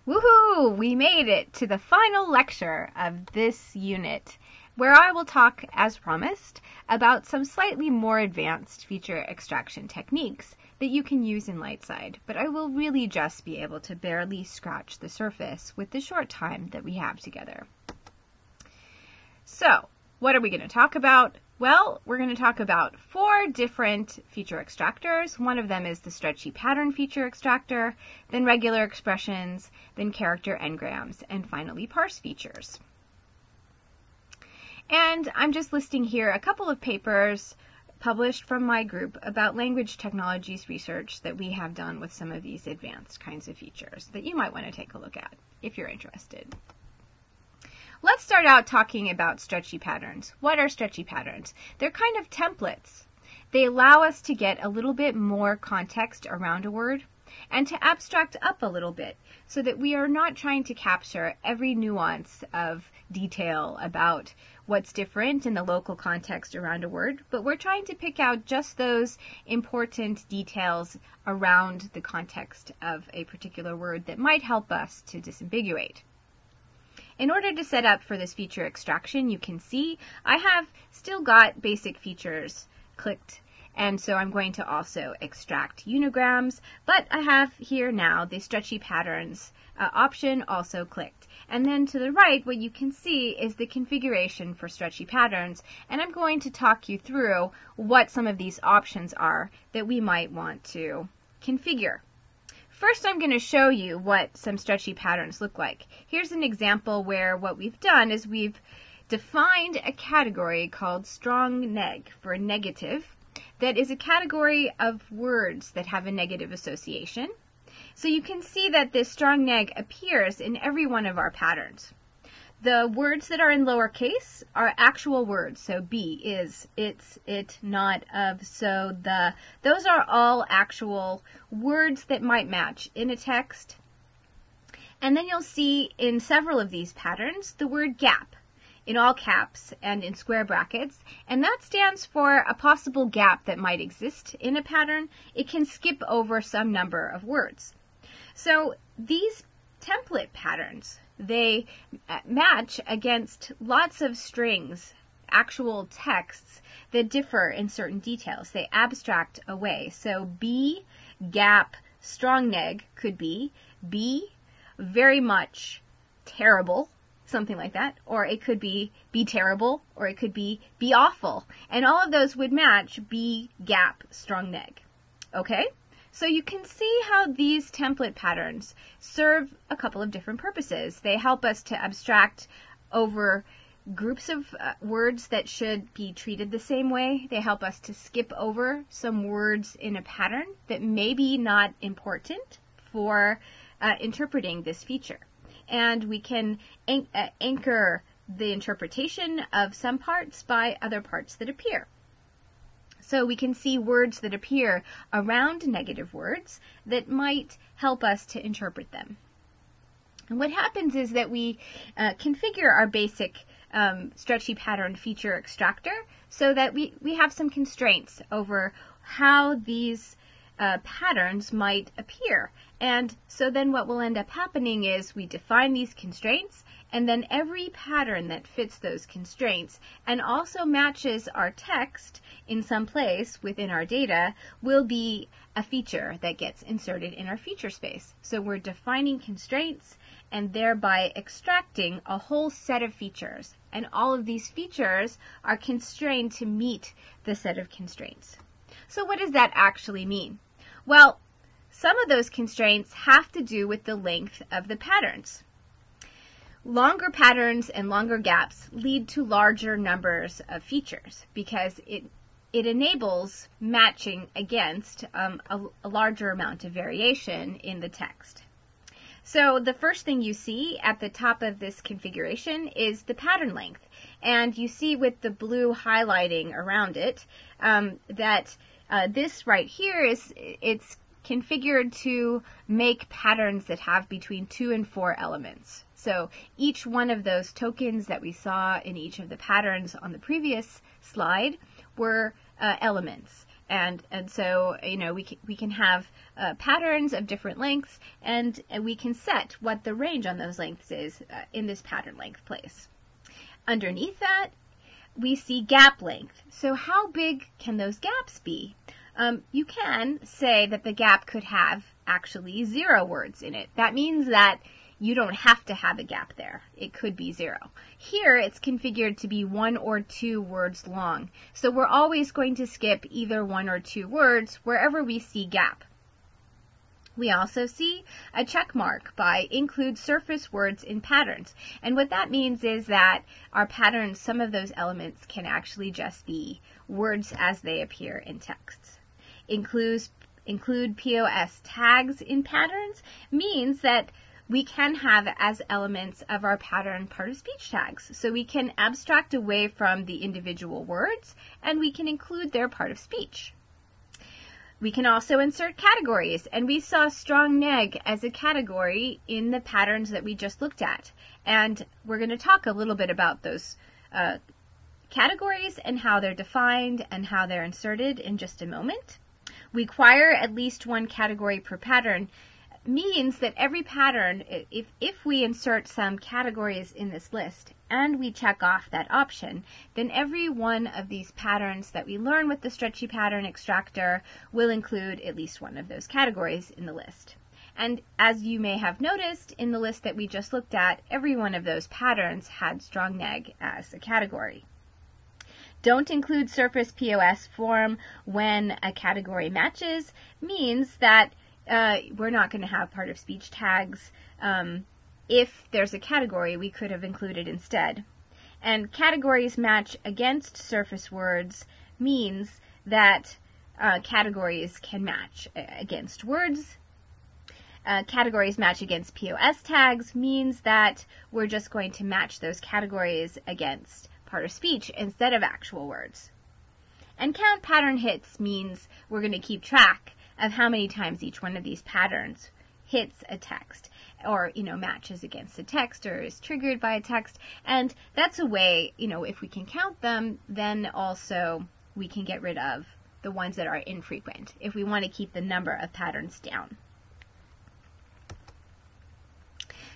Woohoo! We made it to the final lecture of this unit, where I will talk, as promised, about some slightly more advanced feature extraction techniques that you can use in Lightside, but I will really just be able to barely scratch the surface with the short time that we have together. So, what are we going to talk about? Well, we're going to talk about 4 different feature extractors. One of them is the Stretchy pattern feature extractor, then regular expressions, then character engrams, and finally parse features. And I'm just listing here a couple of papers published from my group about language technologies research that we have done with some of these advanced kinds of features that you might want to take a look at if you're interested. Let's start out talking about stretchy patterns. What are stretchy patterns? They're kind of templates. They allow us to get a little bit more context around a word and to abstract up a little bit so that we are not trying to capture every nuance of detail about what's different in the local context around a word, but we're trying to pick out just those important details around the context of a particular word that might help us to disambiguate. In order to set up for this feature extraction, you can see I have still got basic features clicked, and so I'm going to also extract unigrams, but I have here now the stretchy patterns option also clicked. And then to the right, what you can see is the configuration for stretchy patterns, and I'm going to talk you through what some of these options are that we might want to configure. First, I'm going to show you what some stretchy patterns look like. Here's an example where what we've done is we've defined a category called strong neg for negative that is a category of words that have a negative association. So you can see that this strong neg appears in every one of our patterns. The words that are in lowercase are actual words, so be, is, it's, it, not, of, so, the. Those are all actual words that might match in a text. And then you'll see in several of these patterns the word gap in all caps and in square brackets, and that stands for a possible gap that might exist in a pattern. It can skip over some number of words. So these template patterns, they match against lots of strings, actual texts that differ in certain details. They abstract away. So be, gap, strong neg could be very much, terrible, something like that, or it could be terrible, or it could be awful. And all of those would match be, gap, strong neg. Okay? So you can see how these template patterns serve a couple of different purposes. They help us to abstract over groups of words that should be treated the same way. They help us to skip over some words in a pattern that may be not important for interpreting this feature. And we can anchor the interpretation of some parts by other parts that appear. So we can see words that appear around negative words that might help us to interpret them. And what happens is that we configure our basic stretchy pattern feature extractor so that we have some constraints over how these patterns might appear. And so then what will end up happening is we define these constraints, and then every pattern that fits those constraints and also matches our text in some place within our data will be a feature that gets inserted in our feature space. So we're defining constraints and thereby extracting a whole set of features. And all of these features are constrained to meet the set of constraints. So what does that actually mean? Well, some of those constraints have to do with the length of the patterns. Longer patterns and longer gaps lead to larger numbers of features because it enables matching against a larger amount of variation in the text. So the first thing you see at the top of this configuration is the pattern length. And you see with the blue highlighting around it that this right here it's configured to make patterns that have between 2 and 4 elements. So each one of those tokens that we saw in each of the patterns on the previous slide were elements. And so, we can have patterns of different lengths, and we can set what the range on those lengths is in this pattern length place. Underneath that, we see gap length. So how big can those gaps be? You can say that the gap could have actually 0 words in it. That means that you don't have to have a gap there. It could be 0. Here, it's configured to be 1 or 2 words long. So we're always going to skip either 1 or 2 words wherever we see gap. We also see a check mark by include surface words in patterns. And what that means is that our patterns, some of those elements can actually just be words as they appear in texts. Include POS tags in patterns means that we can have as elements of our pattern part of speech tags. So we can abstract away from the individual words, and we can include their part of speech. We can also insert categories, and we saw strong neg as a category in the patterns that we just looked at. And we're going to talk a little bit about those categories and how they're defined and how they're inserted in just a moment. Require at least 1 category per pattern means that every pattern, if we insert some categories in this list and we check off that option, then every one of these patterns that we learn with the Stretchy pattern extractor will include at least 1 of those categories in the list. And as you may have noticed in the list that we just looked at, every one of those patterns had strong neg as a category. Don't include surface POS form when a category matches means that we're not going to have part of speech tags. If there's a category, we could have included instead. And categories match against surface words means that categories can match against words. Categories match against POS tags means that we're just going to match those categories against part of speech instead of actual words. And count pattern hits means we're going to keep track of how many times each one of these patterns hits a text or, matches against a text or is triggered by a text. And that's a way, if we can count them, then also we can get rid of the ones that are infrequent if we want to keep the number of patterns down.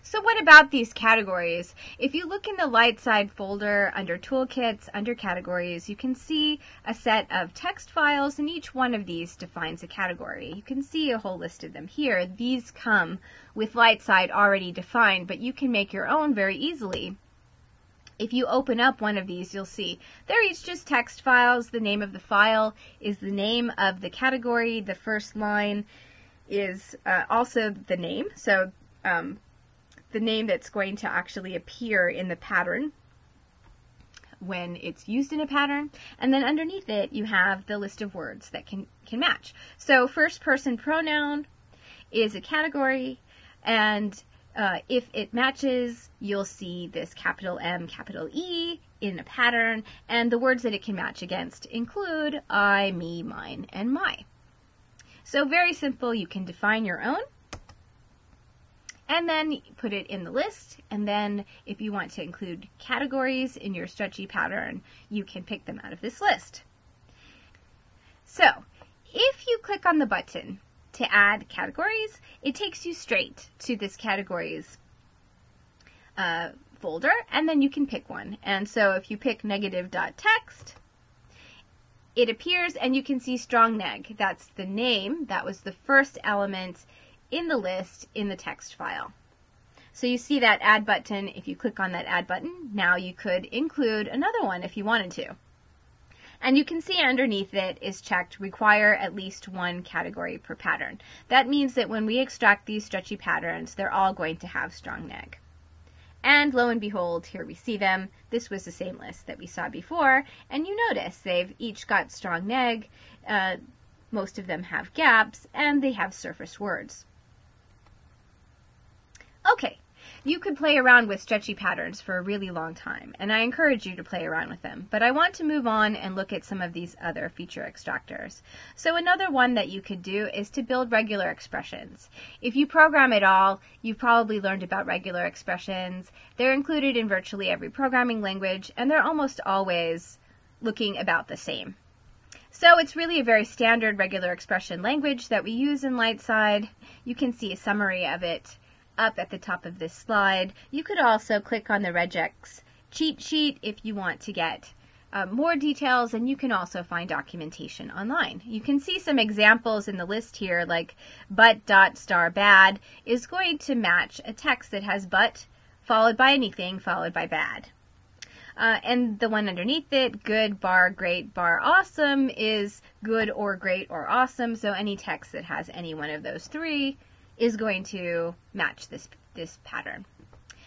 So what about these categories? If you look in the light side folder under Toolkits, under Categories, you can see a set of text files, and each one of these defines a category. You can see a whole list of them here. These come with light side already defined, but you can make your own very easily. If you open up one of these, you'll see they're each just text files. The name of the file is the name of the category. The first line is also the name. So the name that's going to actually appear in the pattern when it's used in a pattern. And then underneath it, you have the list of words that can match. So first person pronoun is a category, and if it matches, you'll see this capital M, capital E in a pattern, and the words that it can match against include I, me, mine, and my. So very simple. You can define your own, and then put it in the list, and then if you want to include categories in your Stretchy pattern, you can pick them out of this list. So, if you click on the button to add categories, it takes you straight to this categories folder, and then you can pick one. And so if you pick negative.txt, it appears, and you can see strong neg. That's the name. That was the first element in the list in the text file. So you see that add button. If you click on that add button, now you could include another one if you wanted to. And you can see underneath it is checked require at least 1 category per pattern. That means that when we extract these Stretchy patterns, they're all going to have strong neg. And lo and behold, here we see them. This was the same list that we saw before, and you notice they've each got strong neg. Most of them have gaps, and they have surface words. Okay, you could play around with Stretchy patterns for a really long time, and I encourage you to play around with them, but I want to move on and look at some of these other feature extractors. So another one that you could do is to build regular expressions. If you program at all, you've probably learned about regular expressions. They're included in virtually every programming language, and they're almost always looking about the same. So it's really a very standard regular expression language that we use in Lightside. You can see a summary of it up at the top of this slide. You could also click on the regex cheat sheet if you want to get more details, and you can also find documentation online. You can see some examples in the list here, like but dot star bad is going to match a text that has but followed by anything followed by bad. And the one underneath it, good bar great bar awesome, is good or great or awesome. So any text that has any one of those three is going to match this pattern.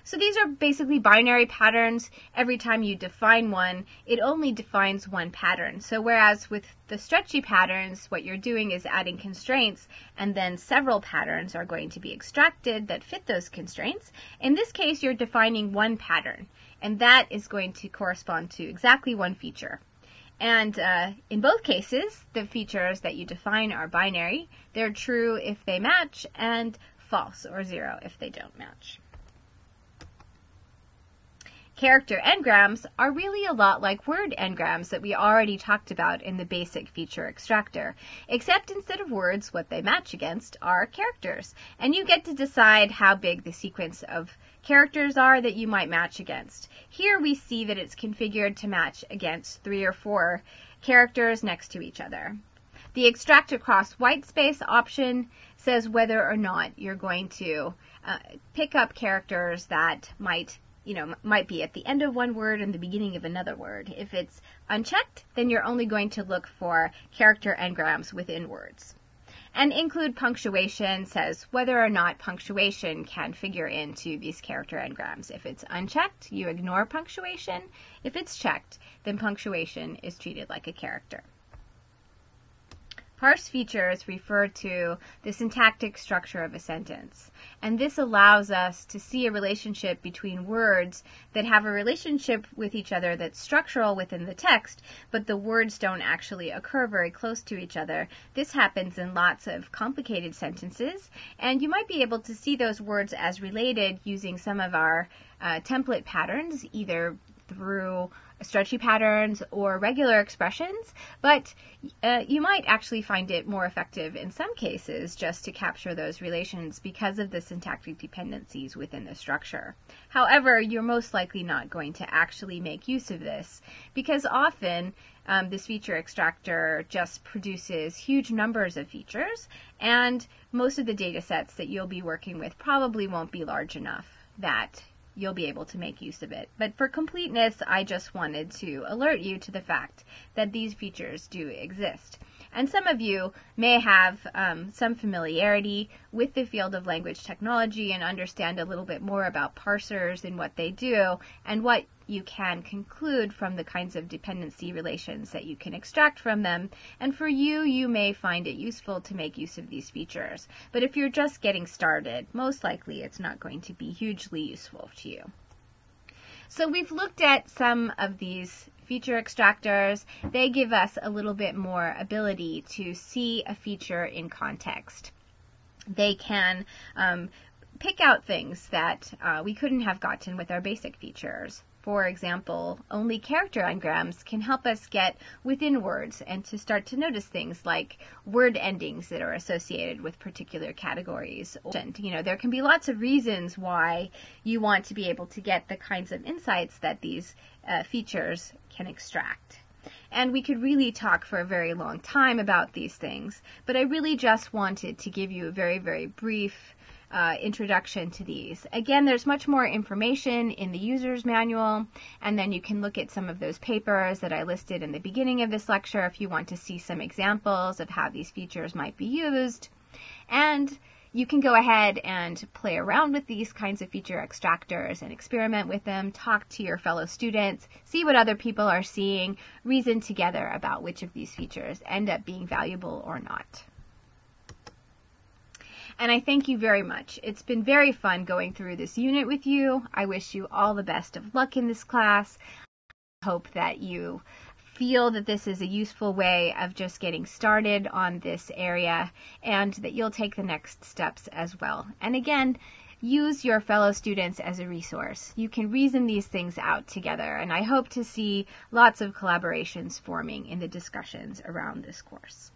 So these are basically binary patterns. Every time you define one, it only defines one pattern. So whereas with the stretchy patterns, what you're doing is adding constraints, and then several patterns are going to be extracted that fit those constraints. In this case, you're defining one pattern, and that is going to correspond to exactly one feature. And in both cases, the features that you define are binary. They're true if they match, and false or 0 if they don't match. Character engrams are really a lot like word engrams that we already talked about in the basic feature extractor, except instead of words, what they match against are characters. And you get to decide how big the sequence of characters are that you might match against. Here we see that it's configured to match against 3 or 4 characters next to each other. The extract across whitespace option says whether or not you're going to pick up characters that might be at the end of one word and the beginning of another word. If it's unchecked, then you're only going to look for character engrams within words. And include punctuation says whether or not punctuation can figure into these character engrams. If it's unchecked, you ignore punctuation. If it's checked, then punctuation is treated like a character. Parse features refer to the syntactic structure of a sentence, and this allows us to see a relationship between words that have a relationship with each other that's structural within the text, but the words don't actually occur very close to each other. This happens in lots of complicated sentences, and you might be able to see those words as related using some of our template patterns, either through stretchy patterns or regular expressions, but you might actually find it more effective in some cases just to capture those relations because of the syntactic dependencies within the structure. However, you're most likely not going to actually make use of this because often this feature extractor just produces huge numbers of features, and most of the data sets that you'll be working with probably won't be large enough that you'll be able to make use of it. But for completeness, I just wanted to alert you to the fact that these features do exist. And some of you may have some familiarity with the field of language technology and understand a little bit more about parsers and what they do and what you can conclude from the kinds of dependency relations that you can extract from them. And for you, you may find it useful to make use of these features. But if you're just getting started, most likely it's not going to be hugely useful to you. So we've looked at some of these feature extractors. They give us a little bit more ability to see a feature in context. They can pick out things that we couldn't have gotten with our basic features. For example, only character engrams can help us get within words and to start to notice things like word endings that are associated with particular categories. There can be lots of reasons why you want to be able to get the kinds of insights that these features can extract. And we could really talk for a very long time about these things, but I really just wanted to give you a very, very brief introduction to these. Again, there's much more information in the user's manual, and then you can look at some of those papers that I listed in the beginning of this lecture if you want to see some examples of how these features might be used. And you can go ahead and play around with these kinds of feature extractors and experiment with them, talk to your fellow students, see what other people are seeing, reason together about which of these features end up being valuable or not. And I thank you very much. It's been very fun going through this unit with you. I wish you all the best of luck in this class. I hope that you feel that this is a useful way of just getting started on this area and that you'll take the next steps as well. And again, use your fellow students as a resource. You can reason these things out together, and I hope to see lots of collaborations forming in the discussions around this course.